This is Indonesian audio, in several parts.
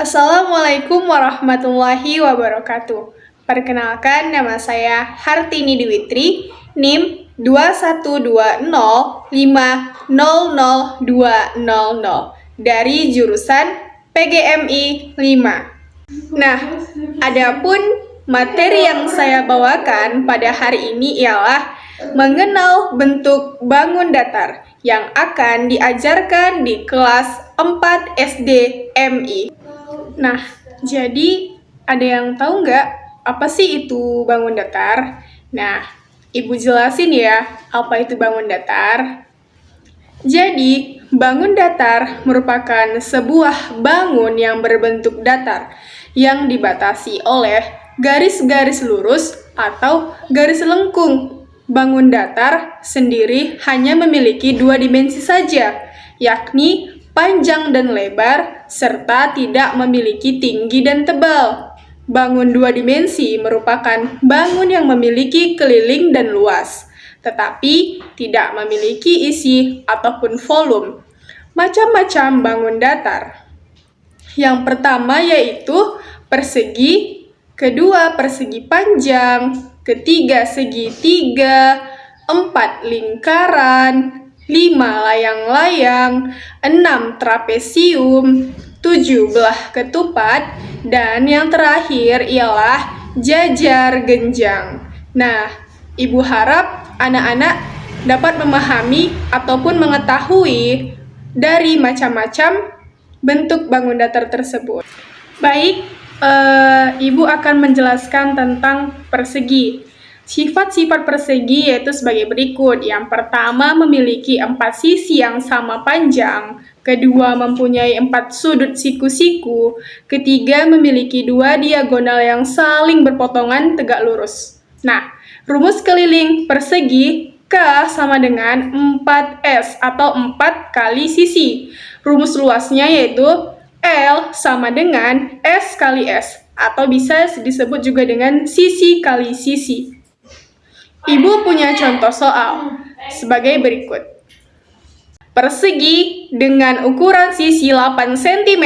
Assalamualaikum warahmatullahi wabarakatuh. Perkenalkan, nama saya Hartini Dwitri, NIM 21205000200 dari jurusan PGMI 5. Nah, adapun materi yang saya bawakan pada hari ini ialah mengenal bentuk bangun datar yang akan diajarkan di kelas 4 SD MI. Nah, jadi ada yang tahu nggak apa sih itu bangun datar? Nah, Ibu jelasin ya, apa itu bangun datar? Jadi, bangun datar merupakan sebuah bangun yang berbentuk datar yang dibatasi oleh garis-garis lurus atau garis lengkung. Bangun datar sendiri hanya memiliki dua dimensi saja, yakni panjang dan lebar, serta tidak memiliki tinggi dan tebal. Bangun dua dimensi merupakan bangun yang memiliki keliling dan luas, tetapi tidak memiliki isi ataupun volume. Macam-macam bangun datar. Yang pertama yaitu persegi, kedua persegi panjang, ketiga segitiga, 4 lingkaran, 5 layang-layang, 6 trapesium, 7 belah ketupat, dan yang terakhir ialah jajar genjang. Nah, Ibu harap anak-anak dapat memahami ataupun mengetahui dari macam-macam bentuk bangun datar tersebut. Baik, Ibu akan menjelaskan tentang persegi. Sifat-sifat persegi yaitu sebagai berikut. Yang pertama, memiliki 4 sisi yang sama panjang. Kedua, mempunyai 4 sudut siku-siku. Ketiga, memiliki 2 diagonal yang saling berpotongan tegak lurus. Nah, rumus keliling persegi K sama dengan 4S atau 4 kali sisi. Rumus luasnya yaitu L sama dengan S kali S atau bisa disebut juga dengan sisi kali sisi. Ibu punya contoh soal sebagai berikut. Persegi dengan ukuran sisi 8 cm.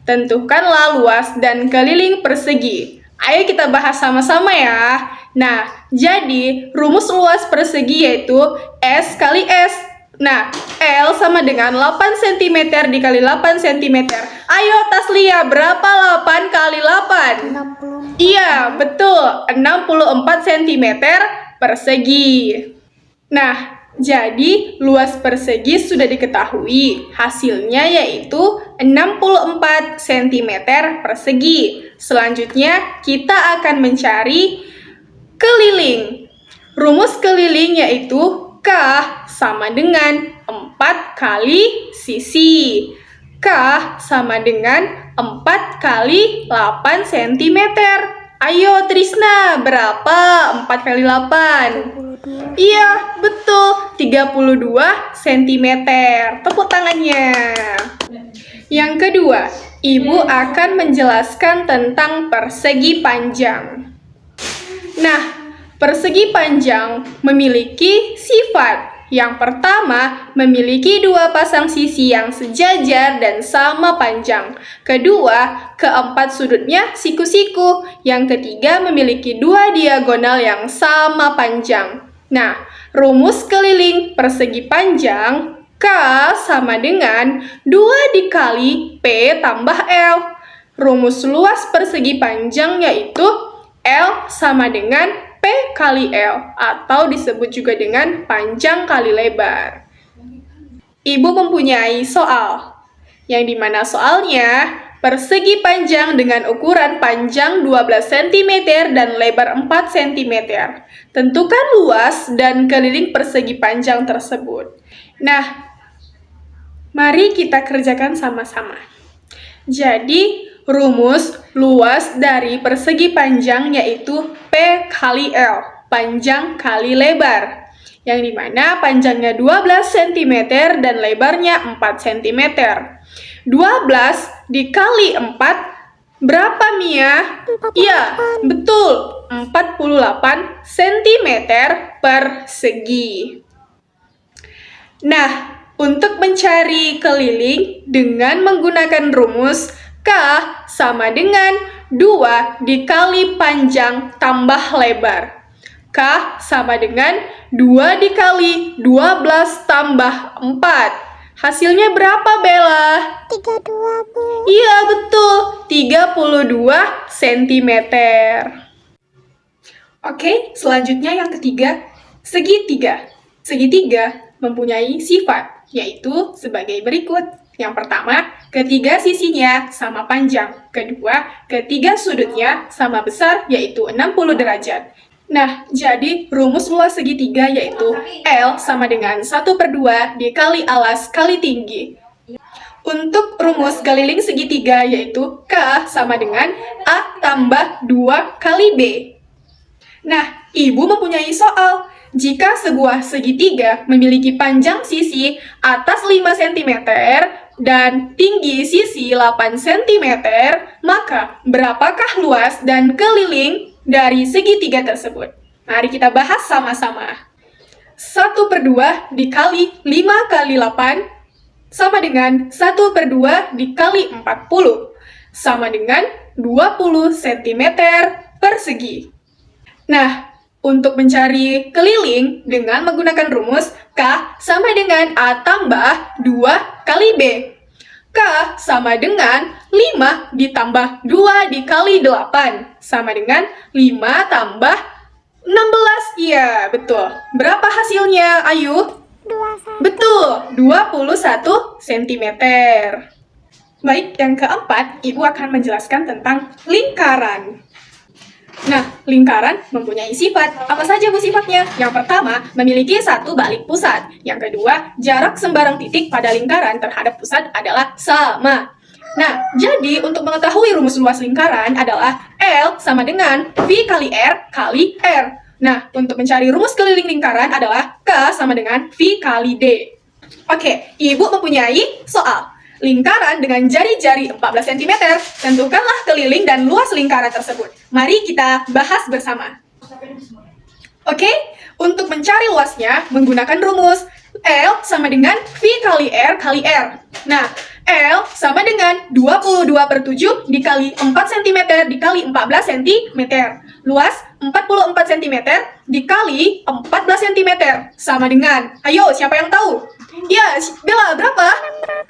Tentukanlah luas dan keliling persegi. Ayo kita bahas sama-sama ya. Nah, jadi rumus luas persegi yaitu S kali S. Nah, L sama dengan 8 cm dikali 8 cm. Ayo Taslia, berapa 8 kali 8? 64. Iya, betul. 64 cm persegi. Nah, jadi luas persegi sudah diketahui. Hasilnya yaitu 64 cm persegi. Selanjutnya, kita akan mencari keliling. Rumus keliling yaitu K sama dengan 4 kali sisi. K sama dengan 4 kali 8 cm. Ayo Trisna, berapa 4 kali 8? 32. Iya, betul, 32 cm. Tepuk tangannya. Yang kedua, Ibu akan menjelaskan tentang persegi panjang. Nah, persegi panjang memiliki sifat. Yang pertama, memiliki 2 pasang sisi yang sejajar dan sama panjang. Kedua, keempat sudutnya siku-siku. Yang ketiga, memiliki 2 diagonal yang sama panjang. Nah, rumus keliling persegi panjang K sama dengan 2 dikali P tambah L. Rumus luas persegi panjang yaitu L sama dengan P kali L atau disebut juga dengan panjang kali lebar. Ibu mempunyai soal, yang dimana soalnya persegi panjang dengan ukuran panjang 12 cm dan lebar 4 cm. Tentukan luas dan keliling persegi panjang tersebut. Nah, mari kita kerjakan sama-sama. Jadi, rumus luas dari persegi panjang yaitu P kali L, panjang kali lebar. Yang dimana panjangnya 12 cm dan lebarnya 4 cm. 12 dikali 4, berapa Mia? Iya, betul, 48 cm persegi. Nah, untuk mencari keliling dengan menggunakan rumus K K sama dengan 2 dikali panjang tambah lebar. K sama dengan 2 dikali 12 tambah 4. Hasilnya berapa, Bella? 32, Bu. Iya, betul. 32 cm. Oke, selanjutnya yang ketiga, segitiga. Segitiga mempunyai sifat, yaitu sebagai berikut. Yang pertama, ketiga sisinya sama panjang. Kedua, ketiga sudutnya sama besar, yaitu 60 derajat. Nah, jadi rumus luas segitiga yaitu L sama dengan 1/2 dikali alas kali tinggi. Untuk rumus keliling segitiga yaitu K sama dengan A tambah 2 kali B. Nah, Ibu mempunyai soal. Jika sebuah segitiga memiliki panjang sisi atas 5 cm dan tinggi sisi 8 cm, maka berapakah luas dan keliling dari segitiga tersebut? Mari kita bahas sama-sama. 1/2 dikali 5 kali 8 sama dengan 1/2 dikali 40, sama dengan 20 cm persegi. Nah, untuk mencari keliling dengan menggunakan rumus K sama dengan A tambah 2 kali B. K sama dengan 5 ditambah 2 dikali 8, sama dengan 5 tambah 16. Iya, betul. Berapa hasilnya, Ayu? 21. Betul, 21 cm. Baik, yang keempat, Ibu akan menjelaskan tentang lingkaran. Nah, lingkaran mempunyai sifat. Apa saja, Bu, sifatnya? Yang pertama, memiliki satu balik pusat. Yang kedua, jarak sembarang titik pada lingkaran terhadap pusat adalah sama. Nah, jadi untuk mengetahui rumus luas lingkaran adalah L sama dengan V kali R kali R. Nah, untuk mencari rumus keliling lingkaran adalah K sama dengan V kali D. Oke, Ibu mempunyai soal. Lingkaran dengan jari-jari 14 cm, tentukanlah keliling dan luas lingkaran tersebut. Mari kita bahas bersama. Oke, untuk mencari luasnya menggunakan rumus L sama dengan V kali R kali R. Nah, L sama dengan 22/7 dikali 4 cm dikali 14 cm. Luas 44 cm dikali 14 cm sama dengan, ayo siapa yang tahu? Ya, Bella, berapa?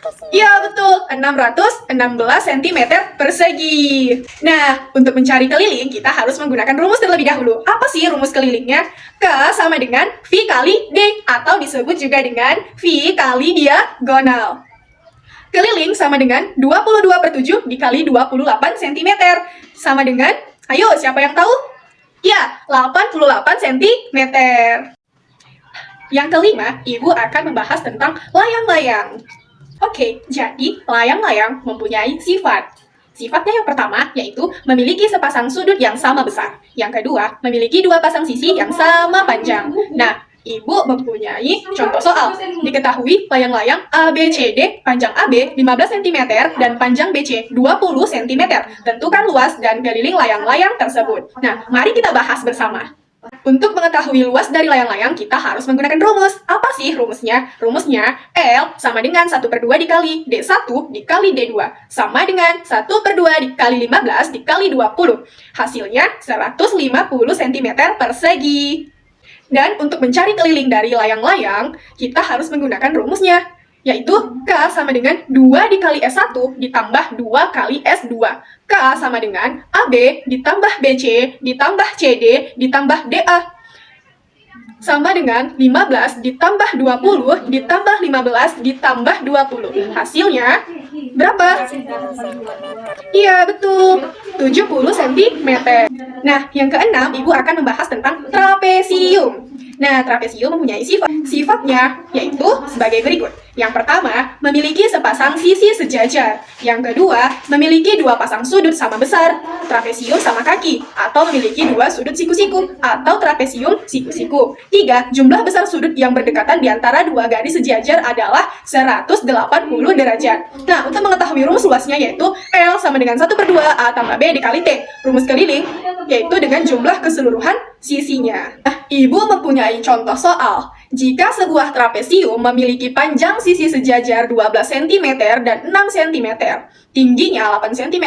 600. Ya, betul. 616 cm persegi. Nah, untuk mencari keliling, kita harus menggunakan rumus terlebih dahulu. Apa sih rumus kelilingnya? K sama dengan V kali D, atau disebut juga dengan V kali diagonal. Keliling sama dengan 22/7 dikali 28 cm. Sama dengan, ayo, siapa yang tahu? Ya, 88 cm. Yang kelima, Ibu akan membahas tentang layang-layang. Oke, jadi layang-layang mempunyai sifat. Sifatnya yang pertama yaitu memiliki sepasang sudut yang sama besar. Yang kedua, memiliki dua pasang sisi yang sama panjang. Nah, Ibu mempunyai contoh soal. Diketahui layang-layang ABCD, panjang AB 15 cm dan panjang BC 20 cm. Tentukan luas dan keliling layang-layang tersebut. Nah, mari kita bahas bersama. Untuk mengetahui luas dari layang-layang, kita harus menggunakan rumus. Apa sih rumusnya? Rumusnya L sama dengan 1/2 dikali D1 dikali D2 sama dengan 1/2 dikali 15 dikali 20. Hasilnya 150 cm persegi. Dan untuk mencari keliling dari layang-layang, kita harus menggunakan rumusnya, yaitu K sama dengan 2 dikali S1 ditambah 2 kali S2. K sama dengan AB ditambah BC ditambah CD ditambah DA. Sama dengan 15 ditambah 20 ditambah 15 ditambah 20. Hasilnya berapa? Iya, betul. 70 cm. Nah, yang keenam, Ibu akan membahas tentang trapesium. Nah, trapesium mempunyai sifat. Sifatnya yaitu sebagai berikut. Yang pertama, memiliki sepasang sisi sejajar. Yang kedua, memiliki dua pasang sudut sama besar. Trapesium sama kaki, atau memiliki dua sudut siku-siku, atau trapesium siku-siku. 3. Jumlah besar sudut yang berdekatan di antara dua garis sejajar adalah 180 derajat. Nah, untuk mengetahui rumus luasnya yaitu L sama dengan 1/2 A tambah B dikali T. Rumus keliling yaitu dengan jumlah keseluruhan sisinya. Nah, Ibu mempunyai contoh soal. Jika sebuah trapesium memiliki panjang sisi sejajar 12 cm dan 6 cm, tingginya 8 cm,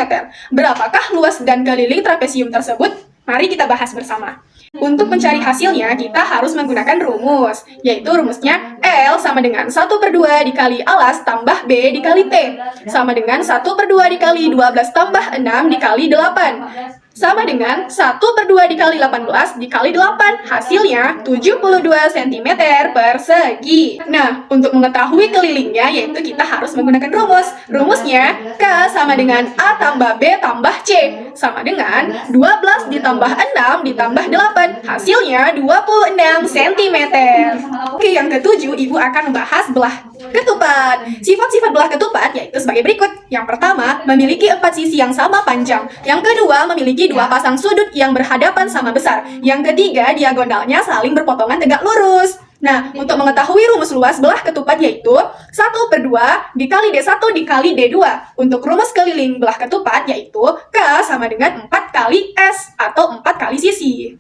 berapakah luas dan keliling trapesium tersebut? Mari kita bahas bersama. Untuk mencari hasilnya, kita harus menggunakan rumus, yaitu rumusnya L sama dengan 1/2 dikali alas tambah B dikali T, sama dengan 1/2 dikali 12 tambah 6 dikali 8. Sama dengan 1/2 dikali 18 dikali 8. Hasilnya 72 cm persegi. Nah, untuk mengetahui kelilingnya, yaitu kita harus menggunakan rumus. Rumusnya K sama dengan A tambah B tambah C. Sama dengan 12 ditambah 6 ditambah 8. Hasilnya 26 cm. Oke, yang ketujuh, Ibu akan membahas belah ketupat. Sifat-sifat belah ketupat yaitu sebagai berikut. Yang pertama, memiliki 4 sisi yang sama panjang. Yang kedua, memiliki 2 pasang sudut yang berhadapan sama besar. Yang ketiga, diagonalnya saling berpotongan tegak lurus. Nah, untuk mengetahui rumus luas belah ketupat yaitu 1/2 dikali D1 dikali D2. Untuk rumus keliling belah ketupat yaitu K sama dengan 4 kali S atau 4 kali sisi.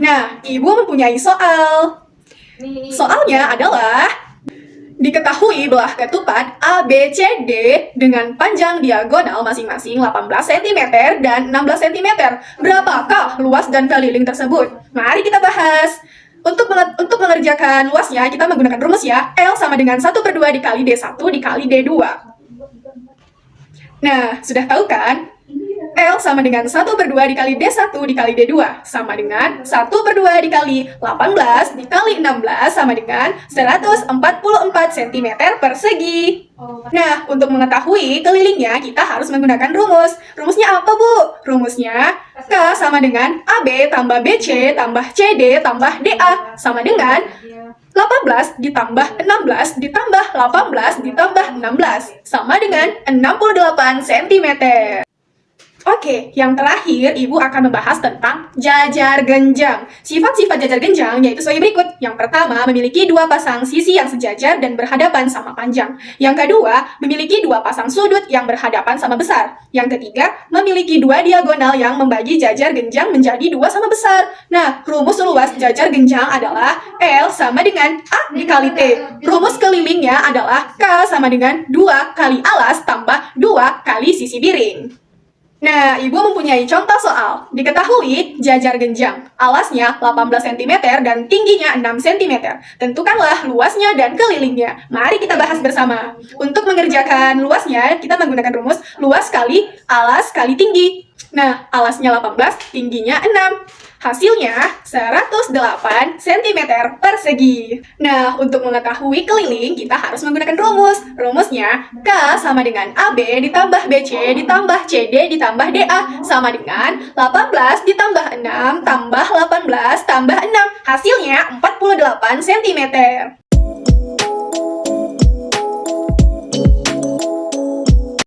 Nah, Ibu mempunyai soal. Soalnya adalah diketahui belah ketupat ABCD dengan panjang diagonal masing-masing 18 cm dan 16 cm. Berapakah luas dan keliling tersebut? Mari kita bahas. Untuk mengerjakan luasnya, kita menggunakan rumus ya. L sama dengan 1/2 dikali D1 dikali D2. Nah, sudah tahu kan? L sama dengan 1/2 dikali D1 dikali D2 sama dengan 1/2 dikali 18 dikali 16 sama dengan 144 cm persegi. Nah, untuk mengetahui kelilingnya kita harus menggunakan rumus. Rumusnya apa, Bu? Rumusnya K sama dengan AB tambah BC tambah CD tambah DA sama dengan 18 ditambah 16 ditambah 18 ditambah 16 sama dengan 68 cm. Oke, yang terakhir, Ibu akan membahas tentang jajar genjang. Sifat-sifat jajar genjang yaitu sebagai berikut. Yang pertama, memiliki 2 pasang sisi yang sejajar dan berhadapan sama panjang. Yang kedua, memiliki 2 pasang sudut yang berhadapan sama besar. Yang ketiga, memiliki 2 diagonal yang membagi jajar genjang menjadi 2 sama besar. Nah, rumus luas jajar genjang adalah L sama dengan A dikali T. Rumus kelilingnya adalah K sama dengan 2 kali alas tambah 2 kali sisi miring. Nah, Ibu mempunyai contoh soal. Diketahui jajar genjang, alasnya 18 cm dan tingginya 6 cm. Tentukanlah luasnya dan kelilingnya. Mari kita bahas bersama. Untuk mengerjakan luasnya, kita menggunakan rumus luas kali alas kali tinggi. Nah, alasnya 18, tingginya 6. Hasilnya 108 cm persegi. Nah, untuk mengetahui keliling, kita harus menggunakan rumus. Rumusnya K sama dengan AB ditambah BC ditambah CD ditambah DA sama dengan 18 ditambah 6 tambah 18 tambah 6. Hasilnya 48 cm.